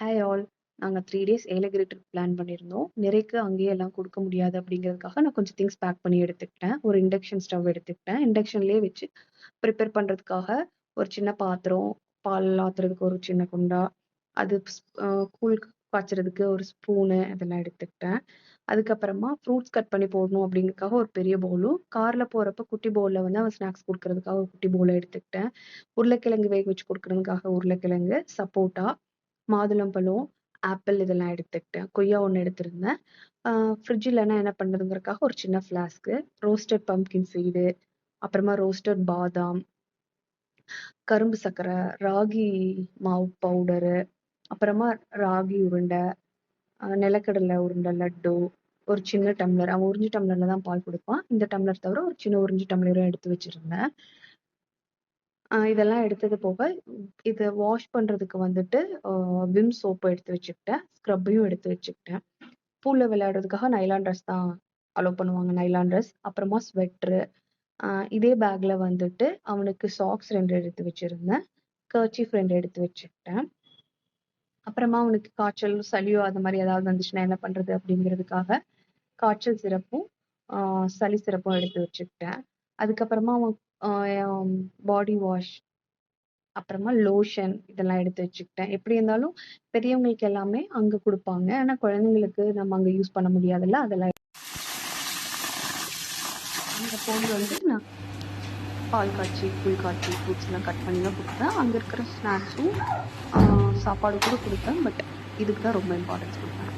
Hi all. நாங்க 3 days Yelagiri trip plan பண்ணியிருந்தோம். நிறைக்கு அங்கேயே எல்லாம் குடுக்க முடியாது அப்படிங்கிறதுக்காக, நான் கொஞ்சம் திங்ஸ் பேக் பண்ணி எடுத்துக்கிட்டேன். ஒரு இண்டக்ஷன் ஸ்டவ் எடுத்துக்கிட்டேன். இண்டக்ஷன்லேயே வச்சு ப்ரிப்பேர் பண்றதுக்காக ஒரு சின்ன பாத்திரம், பால் ஆத்துறதுக்கு ஒரு சின்ன குண்டா, அது கூழ் காய்ச்சறதுக்கு ஒரு ஸ்பூனு இதெல்லாம் எடுத்துக்கிட்டேன். அதுக்கப்புறமா ஃப்ரூட்ஸ் கட் பண்ணி போடணும் அப்படிங்கிறதுக்காக ஒரு பெரிய பவுலும், கார்ல போறப்ப குட்டி பவுல்ல வந்து அவன் ஸ்நாக்ஸ் குடுக்கறதுக்காக ஒரு குட்டி பவுல எடுத்துக்கிட்டேன். உருளைக்கிழங்கு வேக வச்சு குடுக்கறதுக்காக உருளைக்கிழங்கு, சப்போட்டா, மாதுளம்பழம், ஆப்பிள் இதெல்லாம் எடுத்துக்கிட்டேன். கொய்யா 1 எடுத்திருந்தேன். ஆ ஃப்ரிட்ஜ் இல்லன்னா என்ன பண்றதுங்கிறதுக்காக ஒரு சின்ன ஃப்ளாஸ்க்கு, ரோஸ்டட் பம்ப்கின் சீடு, அப்புறமா ரோஸ்டட் பாதாம், கரும்பு சர்க்கரை, ராகி மாவு பவுடரு, அப்புறமா ராகி உருண்டை, நிலக்கடலை உருண்டை லட்டு, ஒரு சின்ன டம்ளர். அவன் உறிஞ்சு டம்ளர்ல தான் பால் குடிப்பான். இந்த டம்ளர் தவிர ஒரு சின்ன உறிஞ்சு டம்ளரும் எடுத்து வச்சிருந்தேன். இதெல்லாம் எடுத்தது போக, இத வாஷ் பண்றதுக்கு வந்துட்டு விம் சோப்பு எடுத்து வச்சுக்கிட்டேன். ஸ்க்ரப்பையும் எடுத்து வச்சுக்கிட்டேன். பூல்ல விளையாடுறதுக்காக நைலான் ட்ரெஸ் தான் அலோ பண்ணுவாங்க. Nylon dress. அப்புறமா ஸ்வெட்டரு. அ இதே பேக்ல வந்துட்டு அவனுக்கு சாக்ஸ் 2 எடுத்து வச்சிருந்தேன். கர்ச்சீஃப் 2 எடுத்து வச்சுக்கிட்டேன். அப்புறமா அவனுக்கு காய்ச்சல், சளியோ அது மாரி ஏதாவது வந்துச்சுன்னா என்ன பண்றது அப்படிங்கிறதுக்காக, காய்ச்சல் சிரப்பும், ஆ சளி சிரப்பும் எடுத்து வச்சுக்கிட்டேன். அதுக்கப்புறமா அவன் பாடி வாஷ், அப்புறமா லோஷன் இதெல்லாம் எடுத்து வச்சுக்கிட்டேன். எப்படி இருந்தாலும் பெரியவங்களுக்கு எல்லாமே அங்க குடுப்பாங்க. ஆனா குழந்தைங்களுக்கு நம்ம அங்க யூஸ் பண்ண முடியாதுல்ல. அதெல்லாம் அங்க போய் வந்து நான் பால் காய்ச்சி, கூழ் காய்ச்சி, ஃப்ரூட்ஸ் எல்லாம் கட் பண்ணி தான் குடுத்தேன். அங்க இருக்கிற ஸ்நாக்ஸும், சாப்பாடு கூட குடுத்தேன். பட் இதுக்கு தான் ரொம்ப இம்பார்ட்டன்ஸ் குடுத்தேன்.